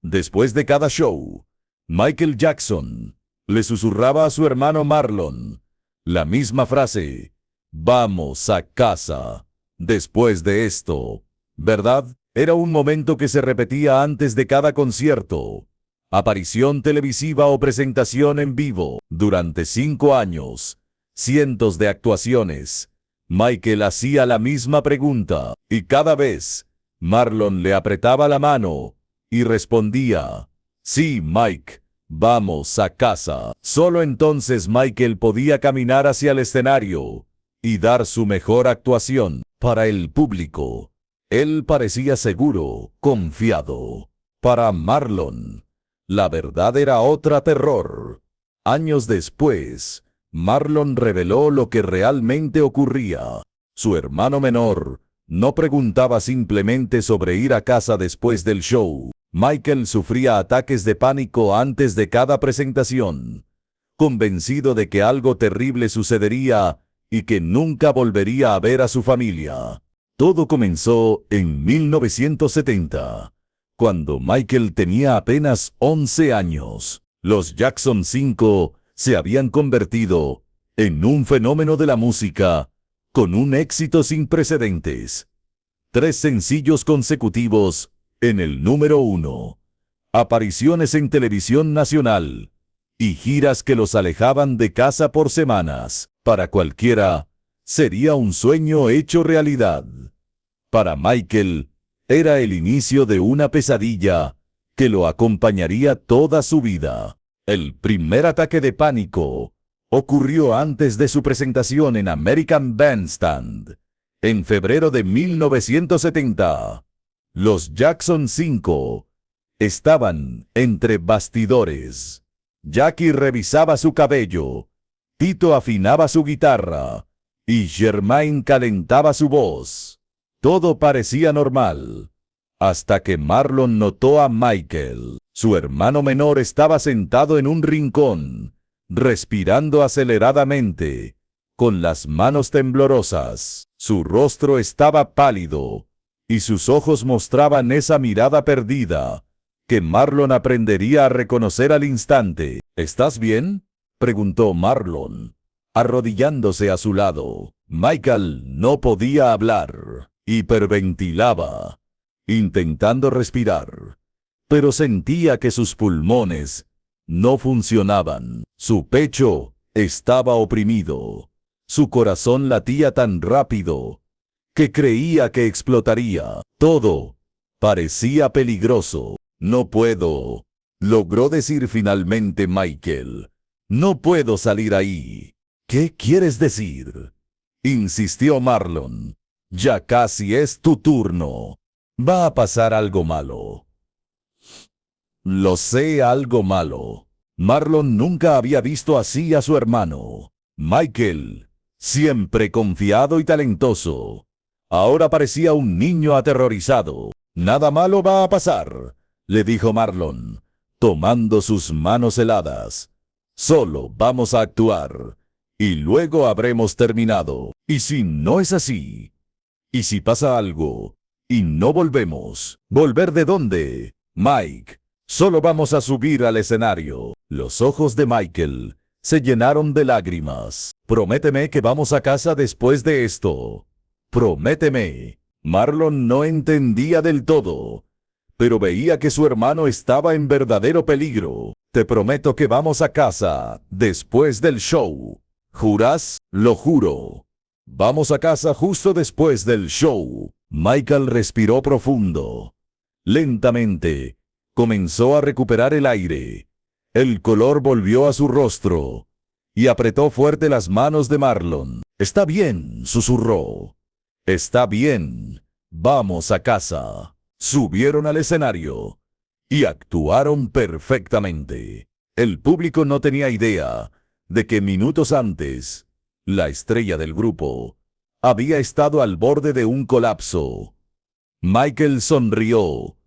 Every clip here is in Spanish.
Después de cada show, Michael Jackson le susurraba a su hermano Marlon la misma frase: «Vamos a casa». Después de esto, ¿verdad? Era un momento que se repetía antes de cada concierto, aparición televisiva o presentación en vivo. Durante 5 años, cientos de actuaciones, Michael hacía la misma pregunta, y cada vez, Marlon le apretaba la mano y respondía: «Sí, Mike, vamos a casa». Solo entonces Michael podía caminar hacia el escenario y dar su mejor actuación para el público. Él parecía seguro, confiado. Para Marlon, la verdad era otra terror. Años después, Marlon reveló lo que realmente ocurría. Su hermano menor no preguntaba simplemente sobre ir a casa después del show. Michael sufría ataques de pánico antes de cada presentación, convencido de que algo terrible sucedería y que nunca volvería a ver a su familia. Todo comenzó en 1970, cuando Michael tenía apenas 11 años. Los Jackson 5 se habían convertido en un fenómeno de la música, con un éxito sin precedentes. 3 sencillos consecutivos en el número 1, apariciones en televisión nacional y giras que los alejaban de casa por semanas. Para cualquiera, sería un sueño hecho realidad. Para Michael, era el inicio de una pesadilla que lo acompañaría toda su vida. El primer ataque de pánico ocurrió antes de su presentación en American Bandstand, en febrero de 1970. Los Jackson 5 estaban entre bastidores. Jackie revisaba su cabello, Tito afinaba su guitarra y Jermaine calentaba su voz. Todo parecía normal, hasta que Marlon notó a Michael. Su hermano menor estaba sentado en un rincón, respirando aceleradamente, con las manos temblorosas. Su rostro estaba pálido y sus ojos mostraban esa mirada perdida que Marlon aprendería a reconocer al instante. «¿Estás bien?», preguntó Marlon, arrodillándose a su lado. Michael no podía hablar. Hiperventilaba, intentando respirar, pero sentía que sus pulmones no funcionaban. Su pecho estaba oprimido. Su corazón latía tan rápido que creía que explotaría. Todo parecía peligroso. «No puedo», logró decir finalmente Michael. «No puedo salir ahí». «¿Qué quieres decir?», insistió Marlon. «Ya casi es tu turno. Va a pasar algo malo». «Lo sé, algo malo». Marlon nunca había visto así a su hermano. Michael, siempre confiado y talentoso, ahora parecía un niño aterrorizado. «Nada malo va a pasar», le dijo Marlon, tomando sus manos heladas. «Solo vamos a actuar, y luego habremos terminado. ¿Y si no es así? ¿Y si pasa algo y no volvemos?» «¿Volver de dónde, Mike? Solo vamos a subir al escenario». Los ojos de Michael se llenaron de lágrimas. «Prométeme que vamos a casa después de esto. Prométeme». Marlon no entendía del todo, pero veía que su hermano estaba en verdadero peligro. «Te prometo que vamos a casa después del show». «¿Juras?». «Lo juro. Vamos a casa justo después del show». Michael respiró profundo. Lentamente, comenzó a recuperar el aire. El color volvió a su rostro y apretó fuerte las manos de Marlon. «Está bien», susurró. «Está bien. Vamos a casa». Subieron al escenario y actuaron perfectamente. El público no tenía idea de que minutos antes, la estrella del grupo había estado al borde de un colapso. Michael sonrió,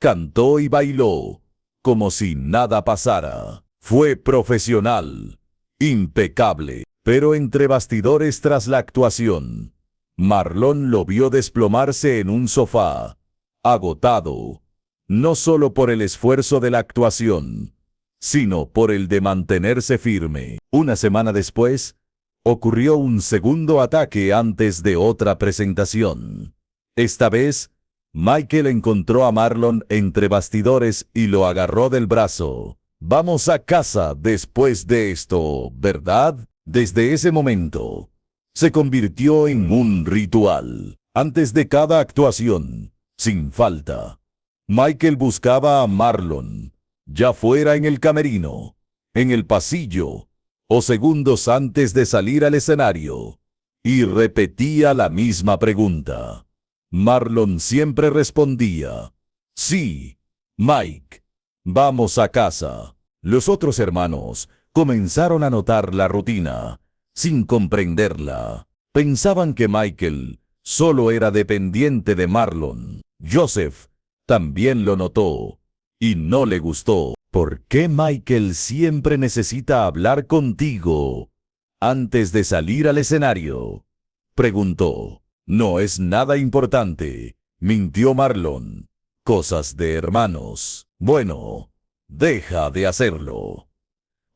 cantó y bailó como si nada pasara. Fue profesional, impecable. Pero entre bastidores, tras la actuación, Marlon lo vio desplomarse en un sofá, agotado, no solo por el esfuerzo de la actuación, sino por el de mantenerse firme. Una semana después, ocurrió un segundo ataque antes de otra presentación. Esta vez, Michael encontró a Marlon entre bastidores y lo agarró del brazo. Vamos a casa después de esto, ¿verdad? Desde ese momento, se convirtió en un ritual. Antes de cada actuación, sin falta, Michael buscaba a Marlon, ya fuera en el camerino, en el pasillo, o segundos antes de salir al escenario, y repetía la misma pregunta. Marlon siempre respondía, sí, Mike, vamos a casa. Los otros hermanos comenzaron a notar la rutina, sin comprenderla. Pensaban que Michael solo era dependiente de Marlon. Joseph también lo notó, y no le gustó. ¿Por qué Michael siempre necesita hablar contigo antes de salir al escenario?, preguntó. No es nada importante, mintió Marlon. Cosas de hermanos. Bueno, deja de hacerlo.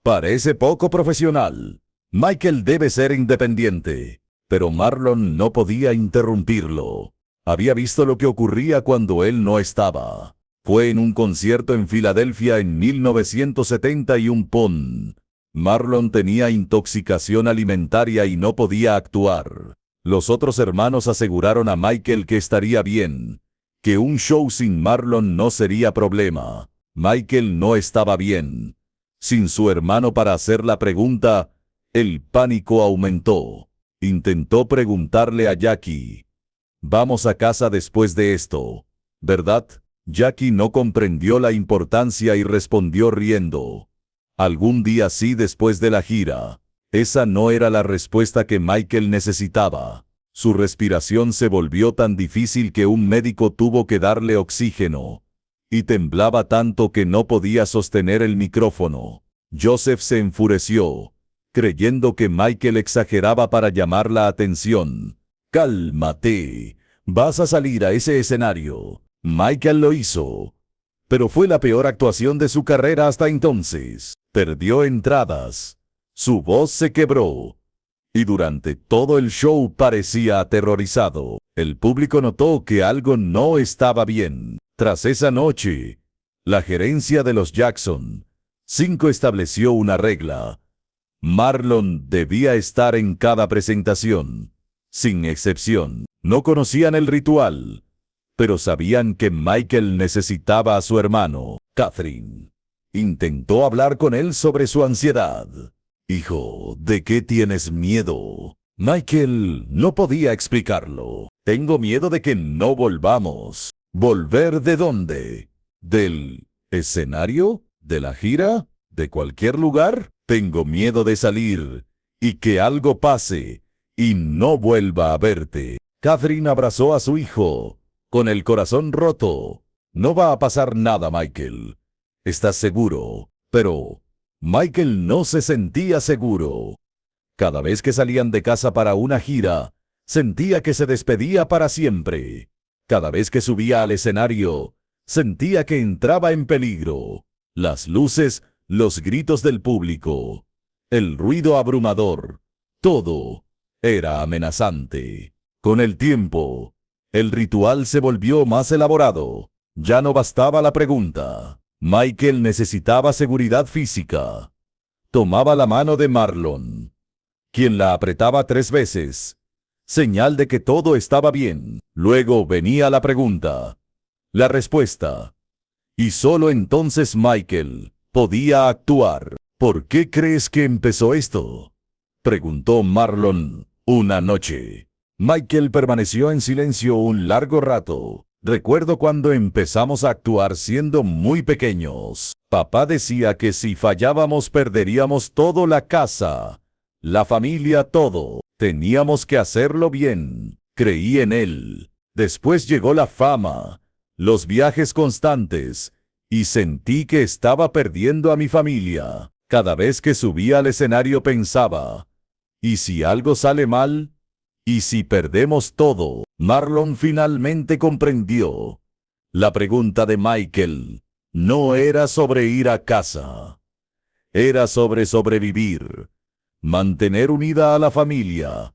Parece poco profesional. Michael debe ser independiente. Pero Marlon no podía interrumpirlo. Había visto lo que ocurría cuando él no estaba. Fue en un concierto en Filadelfia en 1971. Marlon tenía intoxicación alimentaria y no podía actuar. Los otros hermanos aseguraron a Michael que estaría bien, que un show sin Marlon no sería problema. Michael no estaba bien. Sin su hermano para hacer la pregunta, el pánico aumentó. Intentó preguntarle a Jackie. Vamos a casa después de esto, ¿verdad? Jackie no comprendió la importancia y respondió riendo. Algún día sí después de la gira. Esa no era la respuesta que Michael necesitaba. Su respiración se volvió tan difícil que un médico tuvo que darle oxígeno. Y temblaba tanto que no podía sostener el micrófono. Joseph se enfureció, creyendo que Michael exageraba para llamar la atención. Cálmate, vas a salir a ese escenario. Michael lo hizo, pero fue la peor actuación de su carrera hasta entonces. Perdió entradas. Su voz se quebró, y durante todo el show parecía aterrorizado. El público notó que algo no estaba bien. Tras esa noche, la gerencia de los Jackson 5 estableció una regla. Marlon debía estar en cada presentación, sin excepción. No conocían el ritual, pero sabían que Michael necesitaba a su hermano. Catherine intentó hablar con él sobre su ansiedad. Hijo, ¿de qué tienes miedo? Michael no podía explicarlo. Tengo miedo de que no volvamos. ¿Volver de dónde? ¿Del escenario? ¿De la gira? ¿De cualquier lugar? Tengo miedo de salir y que algo pase y no vuelva a verte. Catherine abrazó a su hijo, con el corazón roto. No va a pasar nada, Michael. ¿Estás seguro? Pero Michael no se sentía seguro. Cada vez que salían de casa para una gira, sentía que se despedía para siempre. Cada vez que subía al escenario, sentía que entraba en peligro. Las luces, los gritos del público, el ruido abrumador, todo era amenazante. Con el tiempo, el ritual se volvió más elaborado. Ya no bastaba la pregunta. Michael necesitaba seguridad física. Tomaba la mano de Marlon, quien la apretaba 3 veces, señal de que todo estaba bien. Luego venía la pregunta, la respuesta, y solo entonces Michael podía actuar. ¿Por qué crees que empezó esto?, preguntó Marlon una noche. Michael permaneció en silencio un largo rato. Recuerdo cuando empezamos a actuar siendo muy pequeños. Papá decía que si fallábamos perderíamos todo, la casa, la familia, todo. Teníamos que hacerlo bien. Creí en él. Después llegó la fama, los viajes constantes, y sentí que estaba perdiendo a mi familia. Cada vez que subía al escenario pensaba, ¿y si algo sale mal? ¿Y si perdemos todo? Marlon finalmente comprendió. La pregunta de Michael no era sobre ir a casa. Era sobre sobrevivir, mantener unida a la familia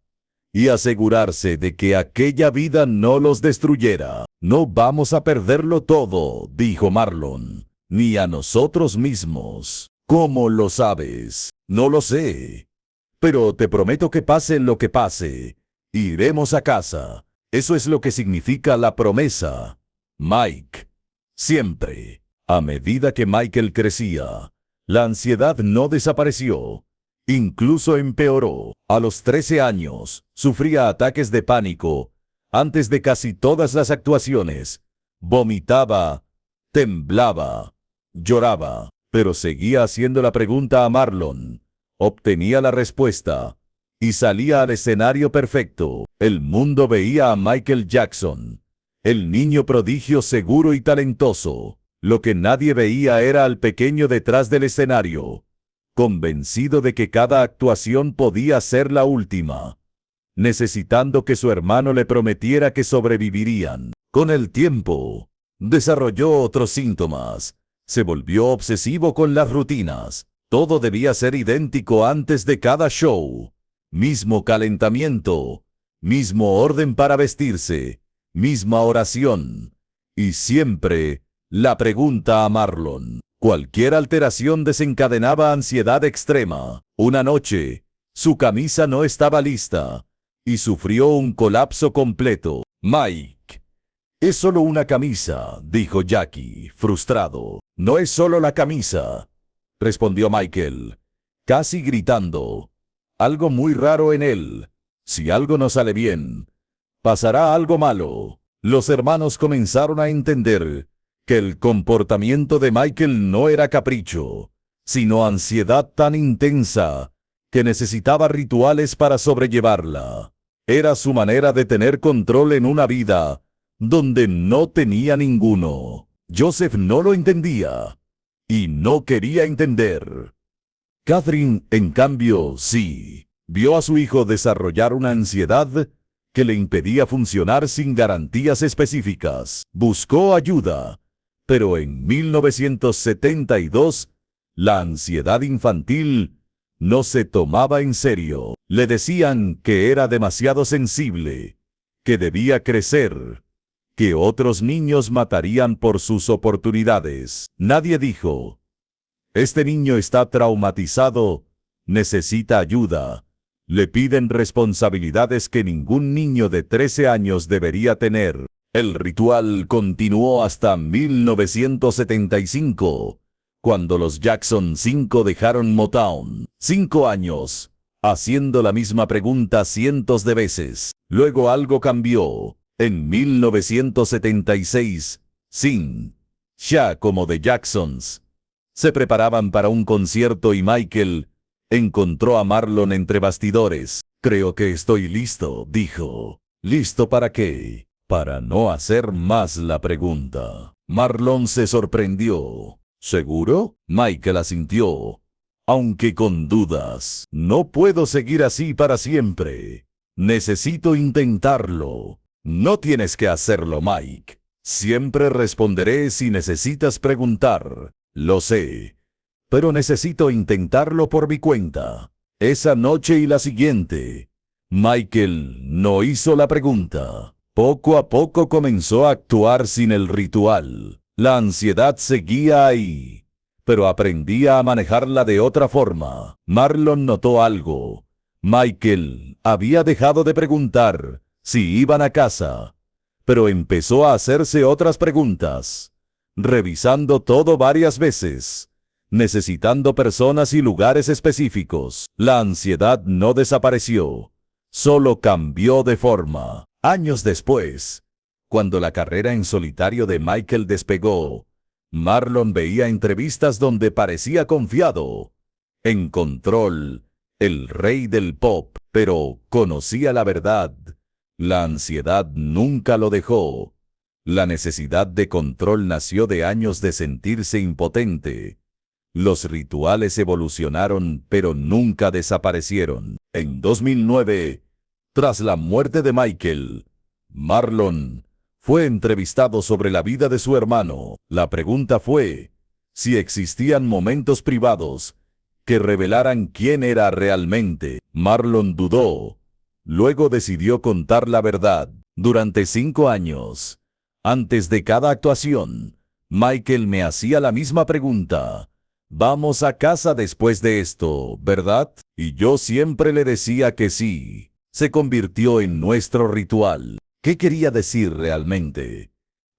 y asegurarse de que aquella vida no los destruyera. No vamos a perderlo todo, dijo Marlon, ni a nosotros mismos. ¿Cómo lo sabes? No lo sé. Pero te prometo que pase lo que pase, iremos a casa. Eso es lo que significa la promesa, Mike. Siempre. A medida que Michael crecía, la ansiedad no desapareció. Incluso empeoró. A los 13 años, sufría ataques de pánico antes de casi todas las actuaciones. Vomitaba, temblaba, lloraba, pero seguía haciendo la pregunta a Marlon. Obtenía la respuesta y salía al escenario perfecto. El mundo veía a Michael Jackson, el niño prodigio seguro y talentoso. Lo que nadie veía era al pequeño detrás del escenario, convencido de que cada actuación podía ser la última, necesitando que su hermano le prometiera que sobrevivirían. Con el tiempo, desarrolló otros síntomas. Se volvió obsesivo con las rutinas. Todo debía ser idéntico antes de cada show. Mismo calentamiento, mismo orden para vestirse, misma oración. Y siempre la pregunta a Marlon. Cualquier alteración desencadenaba ansiedad extrema. Una noche, su camisa no estaba lista y sufrió un colapso completo. Mike, es solo una camisa, dijo Jackie, frustrado. No es solo la camisa, respondió Michael, casi gritando. Algo muy raro en él. Si algo no sale bien, pasará algo malo. Los hermanos comenzaron a entender que el comportamiento de Michael no era capricho, sino ansiedad tan intensa que necesitaba rituales para sobrellevarla. Era su manera de tener control en una vida donde no tenía ninguno. Joseph no lo entendía y no quería entender. Catherine, en cambio, sí. Vio a su hijo desarrollar una ansiedad que le impedía funcionar sin garantías específicas. Buscó ayuda, pero en 1972, la ansiedad infantil no se tomaba en serio. Le decían que era demasiado sensible, que debía crecer, que otros niños matarían por sus oportunidades. Nadie dijo: este niño está traumatizado, necesita ayuda. Le piden responsabilidades que ningún niño de 13 años debería tener. El ritual continuó hasta 1975, cuando los Jackson 5 dejaron Motown. 5 años, haciendo la misma pregunta cientos de veces. Luego algo cambió. En 1976, Sin, ya como The Jacksons, se preparaban para un concierto y Michael encontró a Marlon entre bastidores. Creo que estoy listo, dijo. ¿Listo para qué? Para no hacer más la pregunta. Marlon se sorprendió. ¿Seguro? Michael asintió, aunque con dudas. No puedo seguir así para siempre. Necesito intentarlo. No tienes que hacerlo, Mike. Siempre responderé si necesitas preguntar. Lo sé, pero necesito intentarlo por mi cuenta. Esa noche y la siguiente, Michael no hizo la pregunta. Poco a poco comenzó a actuar sin el ritual. La ansiedad seguía ahí, pero aprendía a manejarla de otra forma. Marlon notó algo. Michael había dejado de preguntar si iban a casa, pero empezó a hacerse otras preguntas, revisando todo varias veces, necesitando personas y lugares específicos. La ansiedad no desapareció, solo cambió de forma. Años después, cuando la carrera en solitario de Michael despegó, Marlon veía entrevistas donde parecía confiado, en control, el rey del pop, pero conocía la verdad. La ansiedad nunca lo dejó. La necesidad de control nació de años de sentirse impotente. Los rituales evolucionaron, pero nunca desaparecieron. En 2009, tras la muerte de Michael, Marlon fue entrevistado sobre la vida de su hermano. La pregunta fue si existían momentos privados que revelaran quién era realmente. Marlon dudó. Luego decidió contar la verdad. Durante 5 años, antes de cada actuación, Michael me hacía la misma pregunta. Vamos a casa después de esto, ¿verdad? Y yo siempre le decía que sí. Se convirtió en nuestro ritual. ¿Qué quería decir realmente?,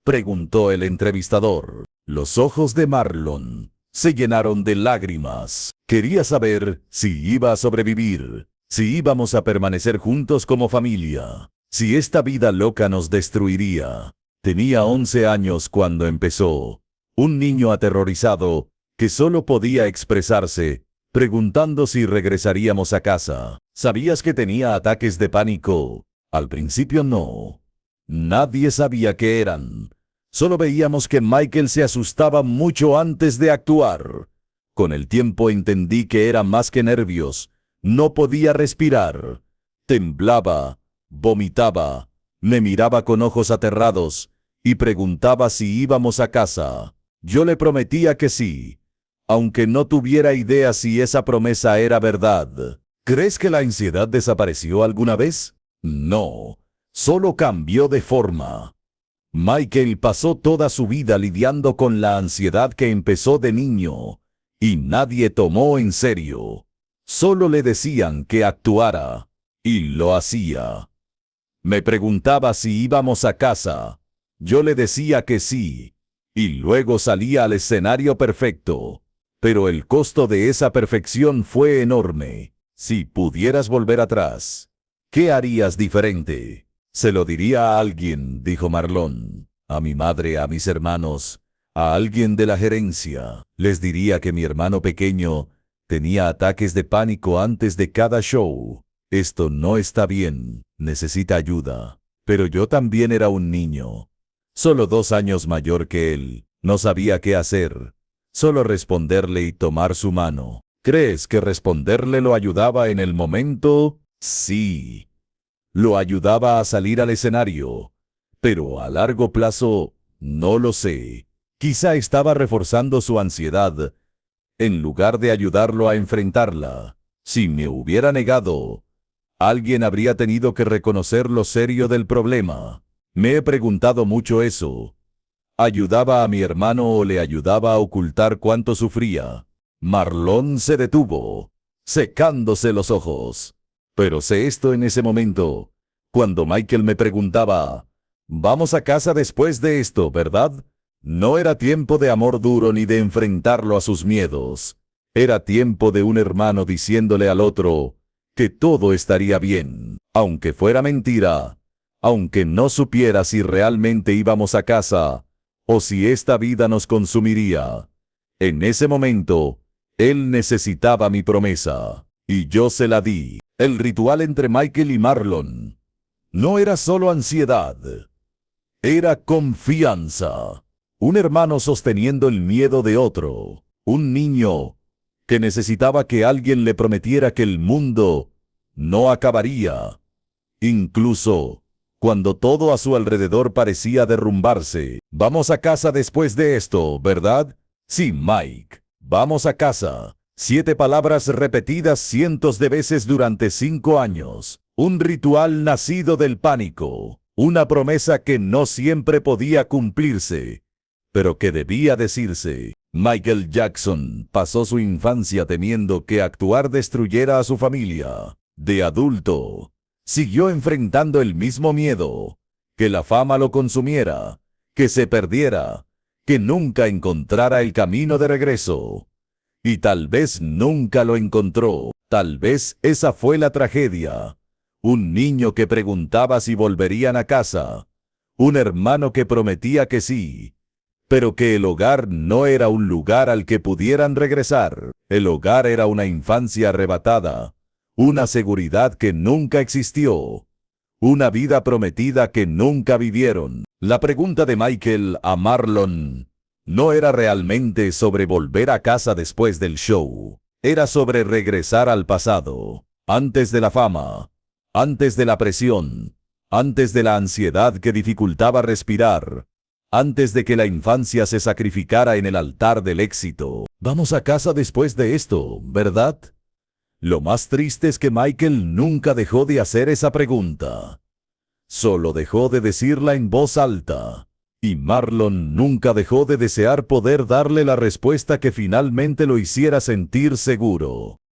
preguntó el entrevistador. Los ojos de Marlon se llenaron de lágrimas. Quería saber si iba a sobrevivir, si íbamos a permanecer juntos como familia, si esta vida loca nos destruiría. Tenía 11 años cuando empezó. Un niño aterrorizado que solo podía expresarse preguntando si regresaríamos a casa. ¿Sabías que tenía ataques de pánico? Al principio no. Nadie sabía qué eran. Solo veíamos que Michael se asustaba mucho antes de actuar. Con el tiempo entendí que era más que nervios. No podía respirar. Temblaba, vomitaba, me miraba con ojos aterrados y preguntaba si íbamos a casa. Yo le prometía que sí, aunque no tuviera idea si esa promesa era verdad. ¿Crees que la ansiedad desapareció alguna vez? No, solo cambió de forma. Michael pasó toda su vida lidiando con la ansiedad que empezó de niño, y nadie tomó en serio. Solo le decían que actuara, y lo hacía. Me preguntaba si íbamos a casa. Yo le decía que sí, y luego salía al escenario perfecto. Pero el costo de esa perfección fue enorme. Si pudieras volver atrás, ¿qué harías diferente? Se lo diría a alguien, dijo Marlon. A mi madre, a mis hermanos, a alguien de la gerencia. Les diría que mi hermano pequeño tenía ataques de pánico antes de cada show. Esto no está bien, necesita ayuda. Pero yo también era un niño, solo 2 años mayor que él. No sabía qué hacer, solo responderle y tomar su mano. ¿Crees que responderle lo ayudaba en el momento? Sí. Lo ayudaba a salir al escenario, pero a largo plazo, no lo sé. Quizá estaba reforzando su ansiedad, en lugar de ayudarlo a enfrentarla. Si me hubiera negado, alguien habría tenido que reconocer lo serio del problema. Me he preguntado mucho eso. ¿Ayudaba a mi hermano o le ayudaba a ocultar cuánto sufría? Marlon se detuvo, secándose los ojos. Pero sé esto en ese momento, cuando Michael me preguntaba, «Vamos a casa después de esto, ¿verdad?», no era tiempo de amor duro ni de enfrentarlo a sus miedos. Era tiempo de un hermano diciéndole al otro que todo estaría bien, aunque fuera mentira, aunque no supiera si realmente íbamos a casa o si esta vida nos consumiría. En ese momento, él necesitaba mi promesa, y yo se la di. El ritual entre Michael y Marlon no era solo ansiedad, era confianza. Un hermano sosteniendo el miedo de otro. Un niño que necesitaba que alguien le prometiera que el mundo no acabaría, incluso cuando todo a su alrededor parecía derrumbarse. «Vamos a casa después de esto, ¿verdad?» «Sí, Mike. Vamos a casa». 7 palabras repetidas cientos de veces durante 5 años. Un ritual nacido del pánico. Una promesa que no siempre podía cumplirse, pero que debía decirse. Michael Jackson pasó su infancia temiendo que actuar destruyera a su familia. De adulto, siguió enfrentando el mismo miedo, que la fama lo consumiera, que se perdiera, que nunca encontrara el camino de regreso. Y tal vez nunca lo encontró. Tal vez esa fue la tragedia. Un niño que preguntaba si volverían a casa. Un hermano que prometía que sí, pero que el hogar no era un lugar al que pudieran regresar. El hogar era una infancia arrebatada, una seguridad que nunca existió, una vida prometida que nunca vivieron. La pregunta de Michael a Marlon no era realmente sobre volver a casa después del show. Era sobre regresar al pasado, antes de la fama, antes de la presión, antes de la ansiedad que dificultaba respirar, antes de que la infancia se sacrificara en el altar del éxito. Vamos a casa después de esto, ¿verdad? Lo más triste es que Michael nunca dejó de hacer esa pregunta. Solo dejó de decirla en voz alta. Y Marlon nunca dejó de desear poder darle la respuesta que finalmente lo hiciera sentir seguro.